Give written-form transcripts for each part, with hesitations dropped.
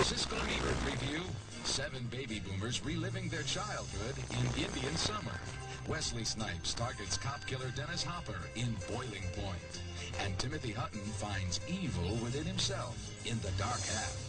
Siskel and Ebert review: 7 baby boomers reliving their childhood in Indian summer. Wesley Snipes targets cop killer Dennis Hopper in Boiling Point. And Timothy Hutton finds evil within himself in The Dark Half.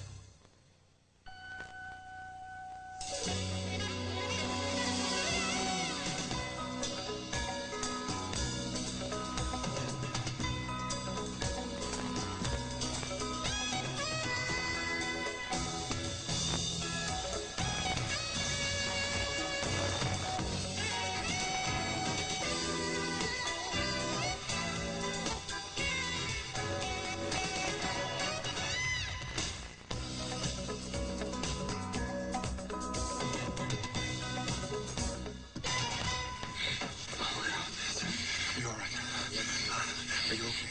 Are you okay?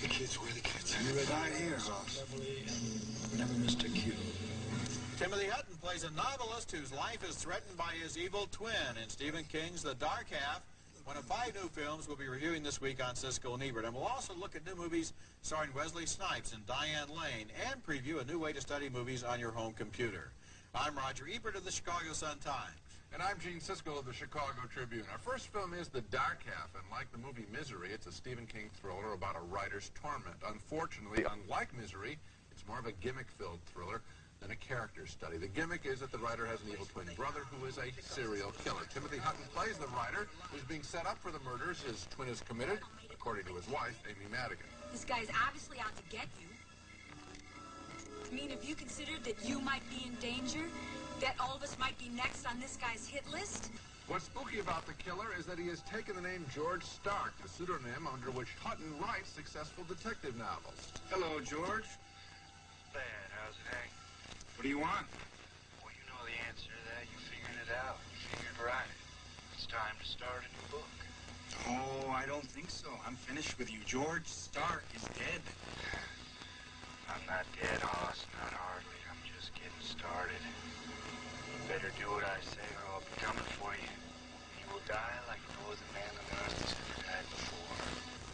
The kids were the kids. You're right here, boss. Never missed a cue. Timothy Hutton plays a novelist whose life is threatened by his evil twin in Stephen King's The Dark Half, one of 5 new films we'll be reviewing this week on Siskel and Ebert. And we'll also look at new movies starring Wesley Snipes and Diane Lane and preview a new way to study movies on your home computer. I'm Roger Ebert of the Chicago Sun-Times. And I'm Gene Siskel of the Chicago Tribune. Our first film is The Dark Half, and like the movie Misery, it's a Stephen King thriller about a writer's torment. Unfortunately, unlike Misery, it's more of a gimmick-filled thriller than a character study. The gimmick is that the writer has an evil twin brother who is a serial killer. Timothy Hutton plays the writer who's being set up for the murders his twin has committed, according to his wife, Amy Madigan. This guy's obviously out to get you. I mean, have you considered that you might be in danger? That all of us might be next on this guy's hit list? What's spooky about the killer is that he has taken the name George Stark, the pseudonym under which Hutton writes successful detective novels. Hello, George. Bad. How's it hang? What do you want? Well, you know the answer to that. You figured it out. You figured right. It's time to start a new book. Oh, I don't think so. I'm finished with you. George Stark is dead. I'm not dead, Hoss. Not hardly. I'm just getting started. You better do what I say or I'll be coming for you. You will die like no other man on earth has ever died before.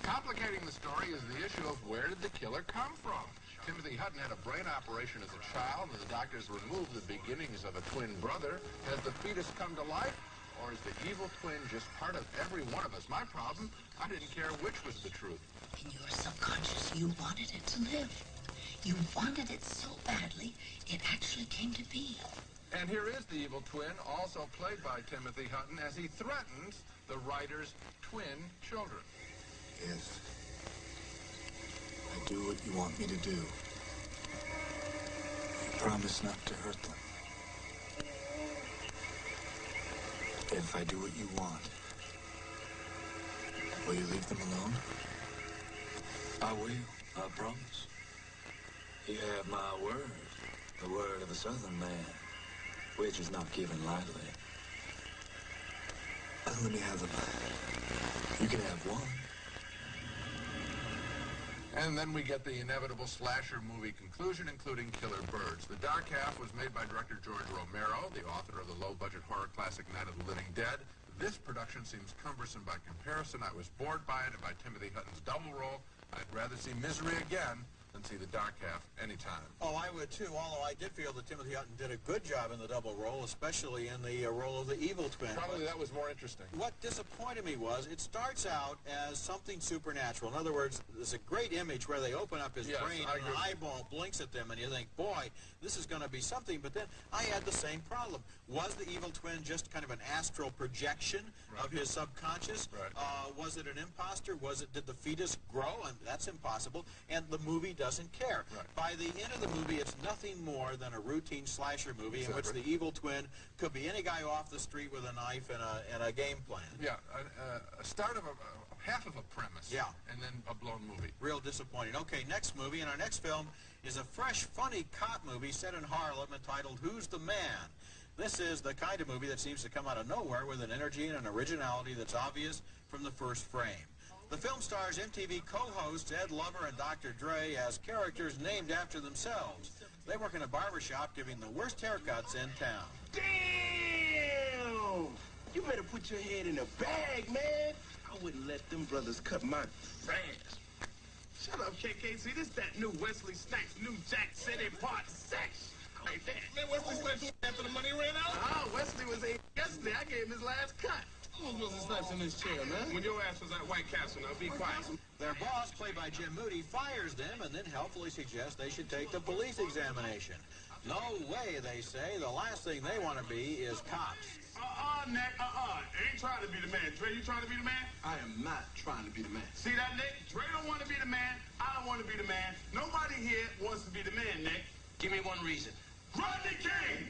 Complicating the story is the issue of where did the killer come from? Timothy Hutton had a brain operation as a child, and the doctors removed the beginnings of a twin brother. Has the fetus come to life, or is the evil twin just part of every one of us? My problem, I didn't care which was the truth. In your subconscious, you wanted it to live. You wanted it so badly, it actually came to be. And here is the evil twin, also played by Timothy Hutton, as he threatens the writer's twin children. Yes. I do what you want me to do. You promise not to hurt them. If I do what you want, will you leave them alone? I will, I promise. You have my word, the word of a Southern man, which is not given lightly. Let me have them. You can have one. And then we get the inevitable slasher movie conclusion, including Killer Birds. The Dark Half was made by director George Romero, the author of the low-budget horror classic Night of the Living Dead. This production seems cumbersome by comparison. I was bored by it and by Timothy Hutton's double role. I'd rather see Misery again than see The Dark Half anytime. Oh, I would too, although I did feel that Timothy Hutton did a good job in the double role, especially in the role of the evil twin. Probably that was more interesting. What disappointed me was it starts out as something supernatural. In other words, there's a great image where they open up his brain and an eyeball blinks at them and you think, boy, this is going to be something. But then I had the same problem. Was the evil twin just kind of an astral projection of his subconscious? Was it an imposter? Did the fetus grow? And that's impossible. And the movie doesn't care. By the end of the movie, it's nothing more than a routine slasher movie in which the evil twin could be any guy off the street with a knife and a game plan. Yeah, a start of half of a premise. Yeah. And then a blown movie. Real disappointing. Okay, next movie, and our next film is a fresh, funny cop movie set in Harlem entitled Who's the Man? This is the kind of movie that seems to come out of nowhere with an energy and an originality that's obvious from the first frame. The film stars MTV co-hosts Ed Lover and Dr. Dre as characters named after themselves. They work in a barbershop giving the worst haircuts in town. Damn! You better put your head in a bag, man. I wouldn't let them brothers cut my grass. Shut up, KK. See, this that new Wesley Snipes, new Jack City Part 6. I like that. Man, Wesley Snipes after the money ran out? Oh, Wesley was a yesterday. I gave him his last cut. Who was Wesley Snipes in this chair, man? When your ass was at White Castle, now be quiet. Their boss, played by Jim Moody, fires them and then helpfully suggests they should take the police examination. No way, they say. The last thing they want to be is cops. Nick, ain't trying to be the man. Dre, you trying to be the man? I am not trying to be the man. See that, Nick? Dre don't want to be the man. I don't want to be the man. Nobody here wants to be the man, Nick. Give me one reason. Rodney King!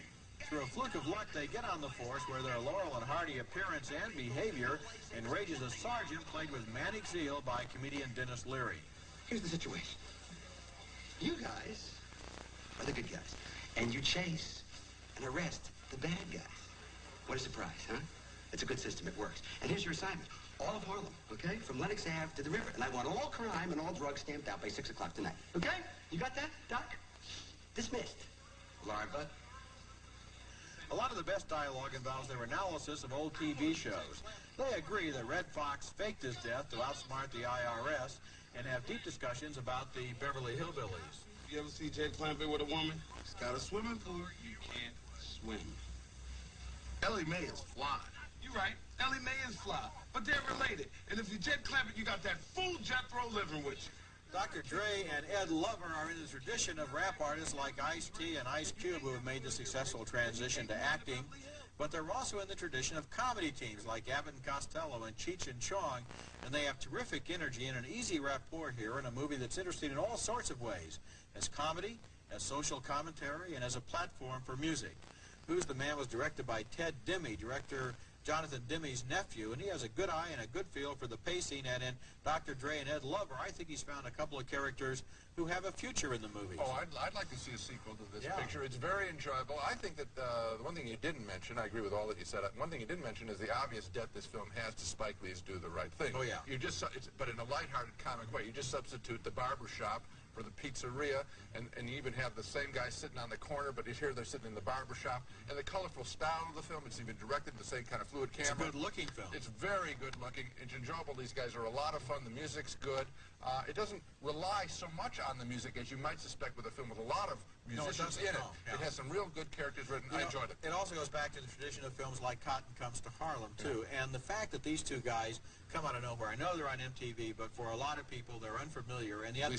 Through a fluke of luck, they get on the force where their Laurel and Hardy appearance and behavior enrages a sergeant played with manic zeal by comedian Dennis Leary. Here's the situation. You guys are the good guys, and you chase and arrest the bad guys. What a surprise, huh? It's a good system. It works. And here's your assignment. All of Harlem, okay? From Lenox Ave to the river. And I want all crime and all drugs stamped out by 6 o'clock tonight. Okay? You got that, Doc? Dismissed. Alarm, bud. A lot of the best dialogue involves their analysis of old TV shows. They agree that Red Fox faked his death to outsmart the IRS and have deep discussions about the Beverly Hillbillies. You ever see Jed Clampett with a woman? He's got a swimming pool. You can't swim. Ellie Mae is fly. You're right. Ellie Mae is fly. But they're related. And if you're Jed Clampett, you got that fool Jethro living with you. Dr. Dre and Ed Lover are in the tradition of rap artists like Ice-T and Ice Cube who have made the successful transition to acting. But they're also in the tradition of comedy teams like Abbott and Costello and Cheech and Chong, and they have terrific energy and an easy rapport here in a movie that's interesting in all sorts of ways, as comedy, as social commentary, and as a platform for music. Who's the Man was directed by Ted Demme, director Jonathan Demme's nephew, and he has a good eye and a good feel for the pacing, and in Dr. Dre and Ed Lover, I think he's found a couple of characters who have a future in the movies. Oh, I'd like to see a sequel to this picture. It's very enjoyable. I think that the one thing you didn't mention, I agree with all that you said, one thing you didn't mention is the obvious debt this film has to Spike Lee's Do the Right Thing. Oh, yeah. But in a lighthearted comic way. You just substitute the barber shop for the pizzeria, and you even have the same guy sitting on the corner, but here they're sitting in the barber shop. And the colorful style of the film, it's even directed the same kind of fluid camera. It's a good-looking film. It's very good-looking. It's enjoyable. These guys are a lot of fun. The music's good. It doesn't rely so much on the music as you might suspect with a film with a lot of musicians in it. No. It has some real good characters written. I enjoyed it. It also goes back to the tradition of films like Cotton Comes to Harlem, too. And the fact that these two guys come out of nowhere, I know they're on MTV, but for a lot of people, they're unfamiliar. And yet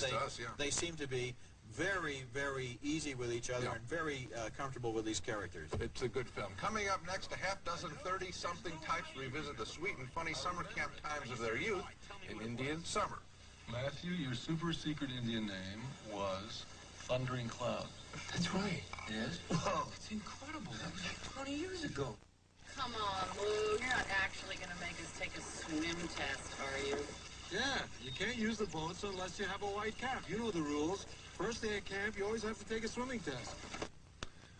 they seem to be very, very easy with each other and very comfortable with these characters. It's a good film. Coming up next, a half dozen 30-something types revisit the sweet and funny summer camp times of their youth in Indian summer. Matthew, your super secret Indian name was Thundering Cloud. That's right. Yes? Whoa, it's incredible. That was like 20 years ago. Come on, Lou. You're not actually going to make us take a swim test, are you? Yeah, you can't use the boats unless you have a white cap. You know the rules. First day at camp, you always have to take a swimming test.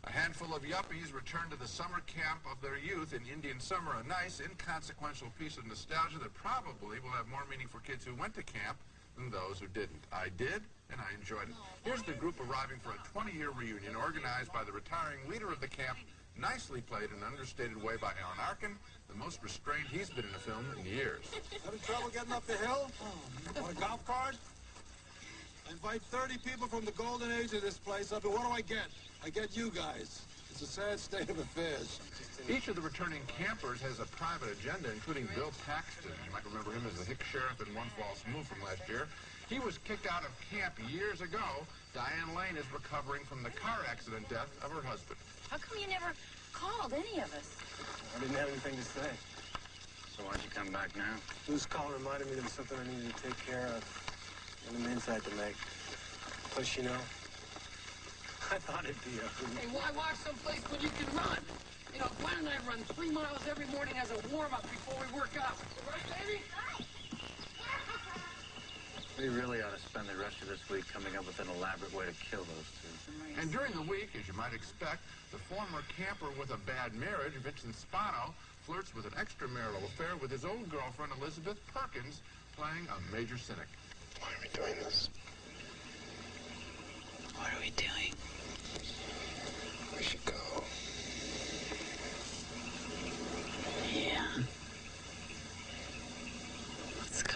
A handful of yuppies return to the summer camp of their youth in Indian summer, a nice, inconsequential piece of nostalgia that probably will have more meaning for kids who went to camp than those who didn't. I did, and I enjoyed it. Here's the group arriving for a 20-year reunion organized by the retiring leader of the camp, nicely played in an understated way by Alan Arkin, the most restrained he's been in a film in years. Having trouble getting up the hill? On a golf cart? I invite 30 people from the golden age of this place up, and what do I get? I get you guys. It's a sad state of affairs. Each of the returning campers has a private agenda, including Bill Paxton. You might remember him as the hick sheriff in One False Move from last year. He was kicked out of camp years ago. Diane Lane is recovering from the car accident death of her husband. How come you never called any of us? I didn't have anything to say. So why'd you come back now? Lou's call reminded me there was something I needed to take care of. And an inside to make. Plus, you know, I thought it'd be a... Hey, why walk someplace when you can run? You know, Gwen and I run 3 miles every morning as a warm-up before we work out. Right, baby? We really ought to spend the rest of this week coming up with an elaborate way to kill those two. And during the week, as you might expect, the former camper with a bad marriage, Vincent Spano, flirts with an extramarital affair with his old girlfriend, Elizabeth Perkins, playing a major cynic. Why are we doing this? What are we doing? We should go. Yeah. Let's go.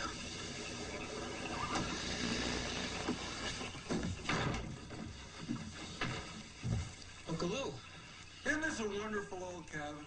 is a wonderful old cabin.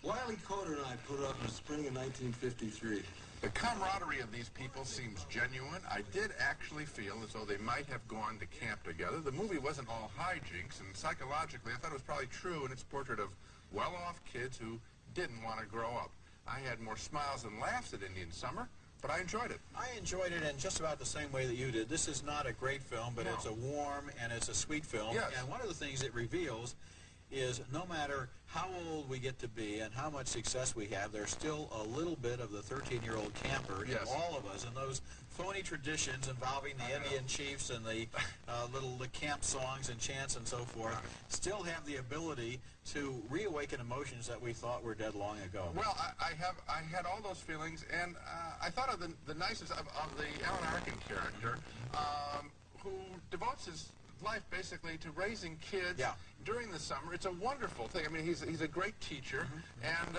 Wiley Coder and I put it up in the spring of 1953. The camaraderie of these people seems genuine. I did actually feel as though they might have gone to camp together. The movie wasn't all hijinks, and psychologically I thought it was probably true in its portrait of well-off kids who didn't want to grow up. I had more smiles than laughs at Indian Summer, but I enjoyed it. I enjoyed it in just about the same way that you did. This is not a great film, but it's a warm and it's a sweet film. Yes. And one of the things it reveals is no matter how old we get to be and how much success we have, there's still a little bit of the 13-year-old camper in all of us, and those phony traditions involving the Indian chiefs and the the camp songs and chants and so forth still have the ability to reawaken emotions that we thought were dead long ago. Well, I had all those feelings, and I thought of the nicest of the Alan Arkin character, who devotes his life basically to raising kids during the summer. It's a wonderful thing. I mean, he's a great teacher, and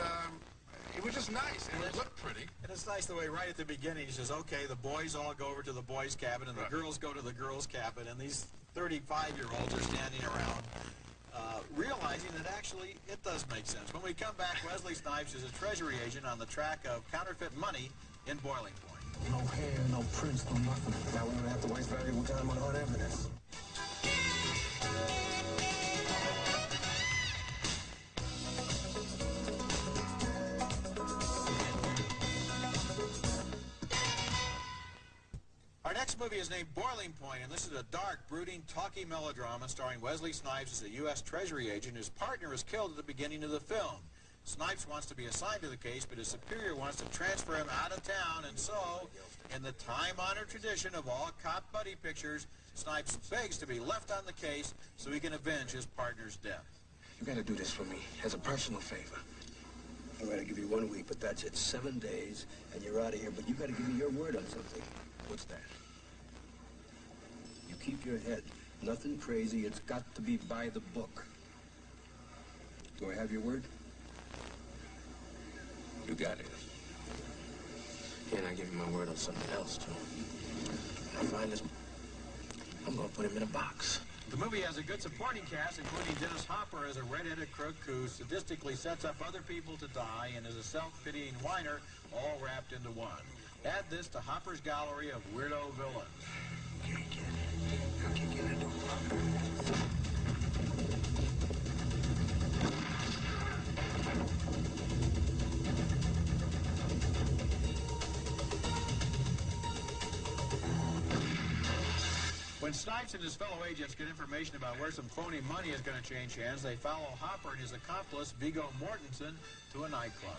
it was just nice, and it looked pretty. And it's nice the way right at the beginning he says, okay, the boys all go over to the boys' cabin, and the girls go to the girls' cabin, and these 35-year-olds are standing around realizing that actually it does make sense. When we come back, Wesley Snipes is a treasury agent on the track of counterfeit money in Boiling Point. No hair, no prints, no nothing. Now we don't have to waste valuable time on hard evidence. Our next movie is named Boiling Point, and this is a dark, brooding, talky melodrama starring Wesley Snipes as a U.S. Treasury agent whose partner is killed at the beginning of the film. Snipes wants to be assigned to the case, but his superior wants to transfer him out of town, and so, in the time-honored tradition of all cop buddy pictures, Snipes begs to be left on the case so he can avenge his partner's death. You gotta do this for me, as a personal favor. I'm gonna give you 1 week, but that's it. 7 days, and you're out of here, but you gotta give me your word on something. What's that? You keep your head. Nothing crazy. It's got to be by the book. Do I have your word? You got it. And I give you my word on something else, too. When I find this, I'm gonna put him in a box. The movie has a good supporting cast, including Dennis Hopper as a red-headed crook who sadistically sets up other people to die and is a self-pitying whiner, all wrapped into one. Add this to Hopper's gallery of weirdo villains. Okay, kid. I'll kick you in the door. When Snipes and his fellow agents get information about where some phony money is going to change hands, they follow Hopper and his accomplice, Viggo Mortensen, to a nightclub.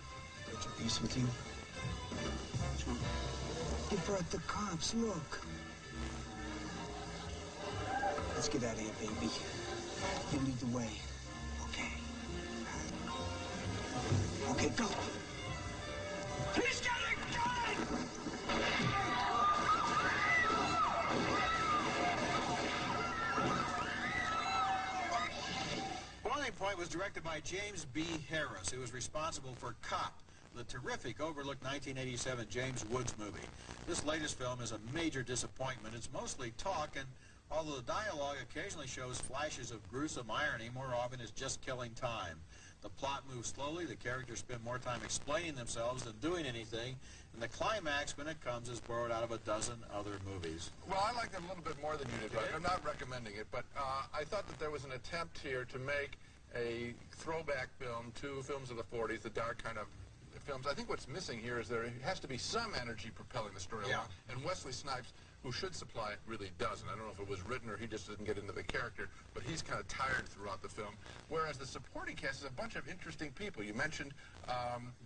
Got your piece with you? You brought the cops, look. Let's get out of here, baby. You lead the way. Okay. Okay, go. He's got a gun! Boiling Point was directed by James B. Harris, who was responsible for Cop, the terrific overlooked 1987 James Woods movie. This latest film is a major disappointment. It's mostly talk, and although the dialogue occasionally shows flashes of gruesome irony, more often it's just killing time. The plot moves slowly, the characters spend more time explaining themselves than doing anything, and the climax, when it comes, is borrowed out of a dozen other movies. Well, I liked it a little bit more than you did, Doug. I'm not recommending it, but I thought that there was an attempt here to make a throwback film to films of the 40s, the dark kind of films. I think what's missing here is there has to be some energy propelling the story along, and Wesley Snipes, who should supply it, really doesn't. I don't know if it was written or he just didn't get into the character, but he's kind of tired throughout the film. Whereas the supporting cast is a bunch of interesting people. You mentioned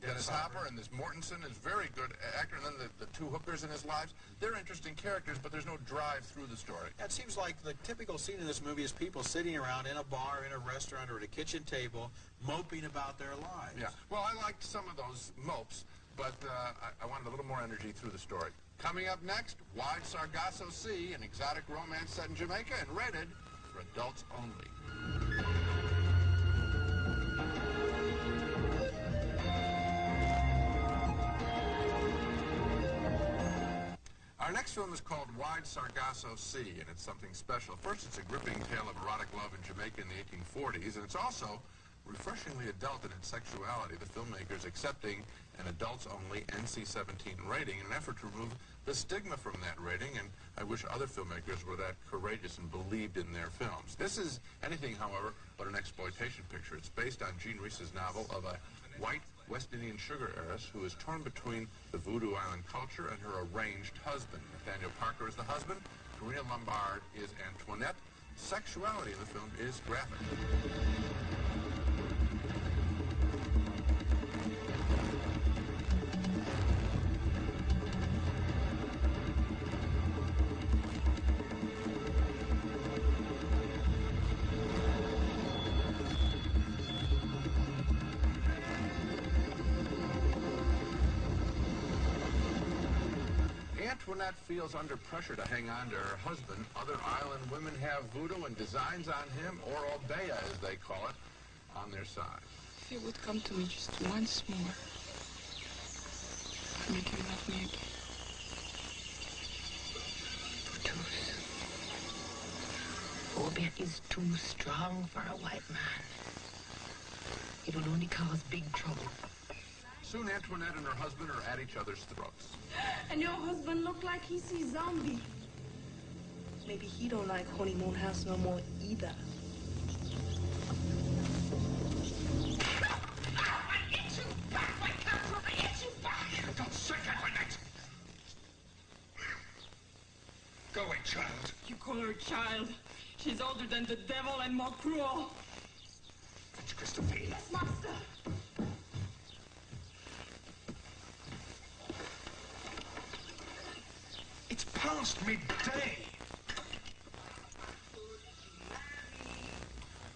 Dennis Hopper, and this Mortensen is a very good actor, and then the two hookers in his lives. They're interesting characters, but there's no drive through the story. It seems like the typical scene in this movie is people sitting around in a bar, in a restaurant, or at a kitchen table, moping about their lives. Yeah. Well, I liked some of those mopes, but I wanted a little more energy through the story. Coming up next, Wide Sargasso Sea, an exotic romance set in Jamaica and rated for adults only. Our next film is called Wide Sargasso Sea, and it's something special. First, it's a gripping tale of erotic love in Jamaica in the 1840s, and it's also refreshingly adult in its sexuality, the filmmakers accepting an adults-only NC-17 rating in an effort to remove the stigma from that rating, and I wish other filmmakers were that courageous and believed in their films. This is anything, however, but an exploitation picture. It's based on Jean Reese's novel of a white West Indian sugar heiress who is torn between the Voodoo Island culture and her arranged husband. Nathaniel Parker is the husband. Karina Lombard is Antoinette. Sexuality in the film is graphic. Antoinette feels under pressure to hang on to her husband. Other island women have voodoo and designs on him, or Obeya, as they call it, on their side. If you would come to me just once more, I'd make you love me again. Obeya is too strong for a white man. It will only cause big trouble. Soon Antoinette and her husband are at each other's throats. And your husband look like he sees zombie. Maybe he don't like honeymoon house no more either. I get you back, my castle! I get you back! You don't say that like that! Go away, child. You call her a child. She's older than the devil and more cruel. Fetch Christophine. Yes, master. It's past midday.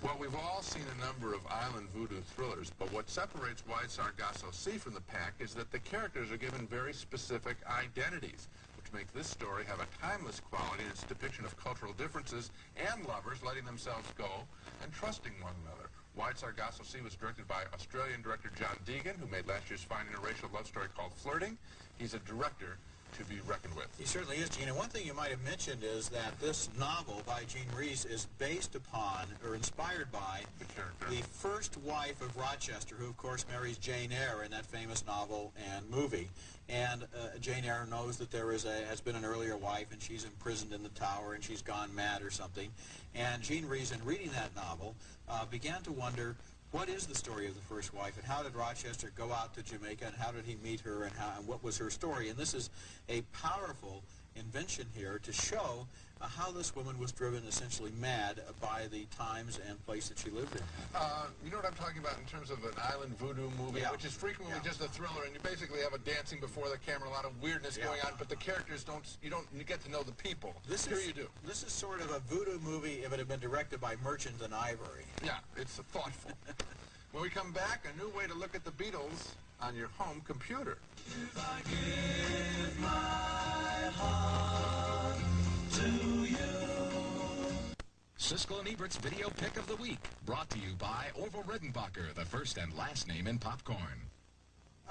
Well, we've all seen a number of island voodoo thrillers, but what separates Wide Sargasso Sea from the pack is that the characters are given very specific identities, which makes this story have a timeless quality in its depiction of cultural differences and lovers letting themselves go and trusting one another. Wide Sargasso Sea was directed by Australian director John Deegan, who made last year's fine interracial love story called Flirting. He's a director to be reckoned with. He certainly is, Gene. And one thing you might have mentioned is that this novel by Jean Reese is based upon, or inspired by, the first wife of Rochester, who, of course, marries Jane Eyre in that famous novel and movie. And Jane Eyre knows that there has been an earlier wife, and she's imprisoned in the tower, and she's gone mad or something. And Jean Reese, in reading that novel, began to wonder, what is the story of the first wife, and how did Rochester go out to Jamaica, and how did he meet her, and what was her story? And this is a powerful invention here to show how this woman was driven essentially mad by the times and place that she lived in. You know what I'm talking about in terms of an island voodoo movie, which is frequently just a thriller, and you basically have a dancing before the camera, a lot of weirdness going on, but the characters you get to know the people. Here you do. This is sort of a voodoo movie if it had been directed by Merchant and Ivory. Yeah, it's thoughtful. When we come back, a new way to look at the Beatles on your home computer. If I give my heart to you. Siskel and Ebert's Video Pick of the Week, brought to you by Orville Redenbacher, the first and last name in popcorn.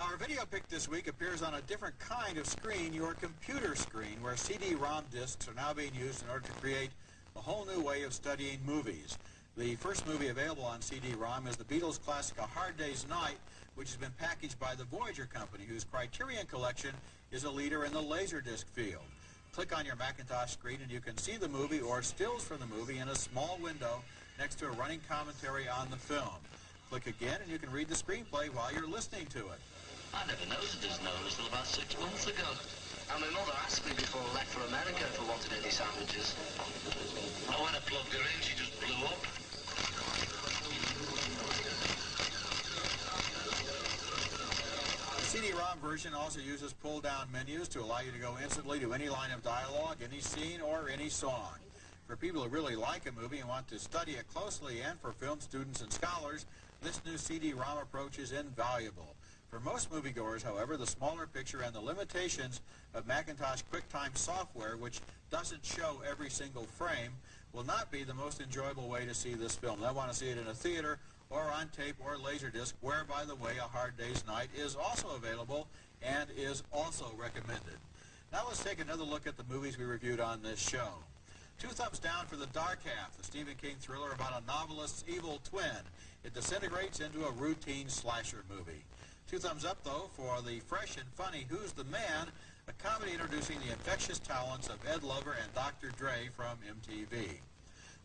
Our video pick this week appears on a different kind of screen, your computer screen, where CD-ROM discs are now being used in order to create a whole new way of studying movies. The first movie available on CD-ROM is the Beatles classic A Hard Day's Night, which has been packaged by the Voyager Company, whose Criterion Collection is a leader in the Laserdisc field. Click on your Macintosh screen and you can see the movie or stills from the movie in a small window next to a running commentary on the film. Click again and you can read the screenplay while you're listening to it. I never noticed his nose until about 6 months ago. And my mother asked me before I left for America if I wanted any sandwiches. And when I plugged her in, she just blew up. The CD-ROM version also uses pull-down menus to allow you to go instantly to any line of dialogue, any scene, or any song. For people who really like a movie and want to study it closely, and for film students and scholars, this new CD-ROM approach is invaluable. For most moviegoers, however, the smaller picture and the limitations of Macintosh QuickTime software, which doesn't show every single frame, will not be the most enjoyable way to see this film. They want to see it in a theater or on tape or Laserdisc, where, by the way, A Hard Day's Night is also available and is also recommended. Now let's take another look at the movies we reviewed on this show. 2 thumbs down for The Dark Half, the Stephen King thriller about a novelist's evil twin. It disintegrates into a routine slasher movie. 2 thumbs up, though, for the fresh and funny Who's the Man, a comedy introducing the infectious talents of Ed Lover and Dr. Dre from MTV.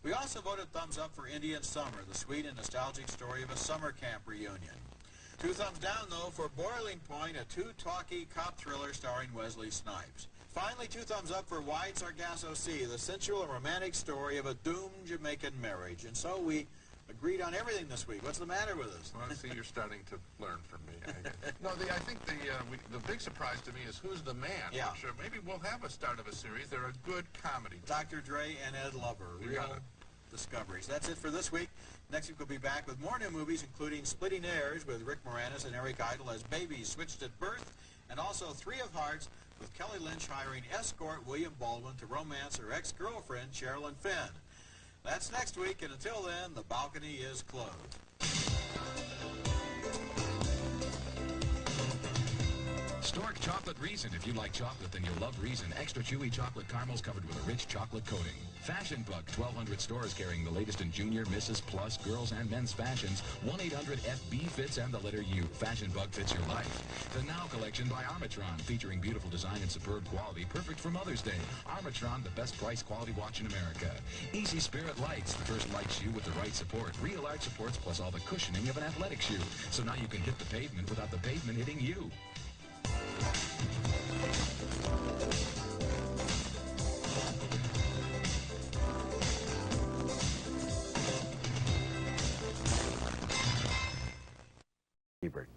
We also voted thumbs up for Indian Summer, the sweet and nostalgic story of a summer camp reunion. 2 thumbs down, though, for Boiling Point, a too-talky cop thriller starring Wesley Snipes. Finally, 2 thumbs up for Wide Sargasso Sea, the sensual and romantic story of a doomed Jamaican marriage. And so we agreed on everything this week. What's the matter with us? Well, see, you're starting to learn from me, I guess. No, I think the big surprise to me is Who's the Man? Yeah. Which, maybe we'll have a start of a series. They're a good comedy. Dr. Dre and Ed Lover. Real discoveries. That's it for this week. Next week we'll be back with more new movies, including Splitting Heirs with Rick Moranis and Eric Idle as babies switched at birth, and also 3 of Hearts with Kelly Lynch hiring escort William Baldwin to romance her ex-girlfriend Sherilyn Fenn. That's next week, and until then, the balcony is closed. Stork Chocolate Reason. If you like chocolate, then you'll love Reason. Extra chewy chocolate caramels covered with a rich chocolate coating. Fashion Bug. 1,200 stores carrying the latest in junior, Mrs. Plus, girls, and men's fashions. 1-800-FB fits and the letter U. Fashion Bug fits your life. The Now Collection by Armatron, featuring beautiful design and superb quality, perfect for Mother's Day. Armatron, the best price quality watch in America. Easy Spirit Lights, the first light shoe with the right support. Real arch supports plus all the cushioning of an athletic shoe. So now you can hit the pavement without the pavement hitting you. Ebert.